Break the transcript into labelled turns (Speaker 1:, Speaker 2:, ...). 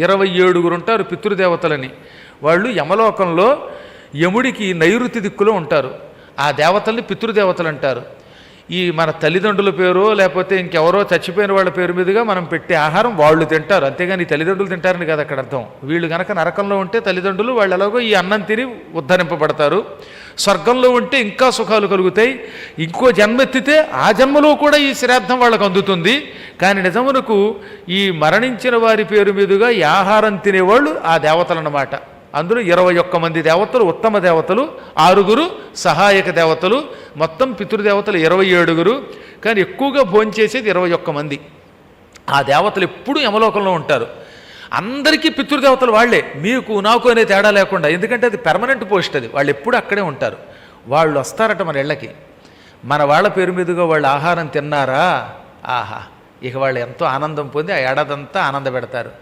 Speaker 1: 27 ఉంటారు పితృదేవతలని. వాళ్ళు యమలోకంలో యముడికి నైరుతి దిక్కులో ఉంటారు. ఆ దేవతల్ని పితృదేవతలు అంటారు. ఈ మన తల్లిదండ్రుల పేరు లేకపోతే ఇంకెవరో చచ్చిపోయిన వాళ్ళ పేరు మీదుగా మనం పెట్టే ఆహారం వాళ్ళు తింటారు, అంతేగాని ఈ తల్లిదండ్రులు తింటారని కాదు అక్కడ అర్థం. వీళ్ళు కనుక నరకంలో ఉంటే తల్లిదండ్రులు వాళ్ళు ఎలాగో ఈ అన్నం తిని ఉద్ధరింపబడతారు. స్వర్గంలో ఉంటే ఇంకా సుఖాలు కలుగుతాయి. ఇంకో జన్మెత్తితే ఆ జన్మలో కూడా ఈ శ్రాద్ధం వాళ్ళకు అందుతుంది. కానీ నిజమునకు ఈ మరణించిన వారి పేరు మీదుగా ఈ ఆహారం తినేవాళ్ళు ఆ దేవతలు అన్నమాట. అందులో 21 మంది దేవతలు ఉత్తమ దేవతలు, 6 సహాయక దేవతలు, మొత్తం పితృదేవతలు 27. కానీ ఎక్కువగా భోంచేసేది 21 మంది. ఆ దేవతలు ఎప్పుడూ యమలోకంలో ఉంటారు. అందరికీ పితృదేవతలు వాళ్లే, మీకు నాకు అనే తేడా లేకుండా. ఎందుకంటే అది పెర్మనెంట్ పోస్ట్, అది వాళ్ళు ఎప్పుడూ అక్కడే ఉంటారు. వాళ్ళు వస్తారట మన ఇళ్ళకి. మన వాళ్ళ పేరు మీదుగా వాళ్ళు ఆహారం తిన్నారా, ఆహా, ఇక వాళ్ళు ఎంతో ఆనందం పొంది ఆ ఏడాదంతా ఆనంద పెడతారు.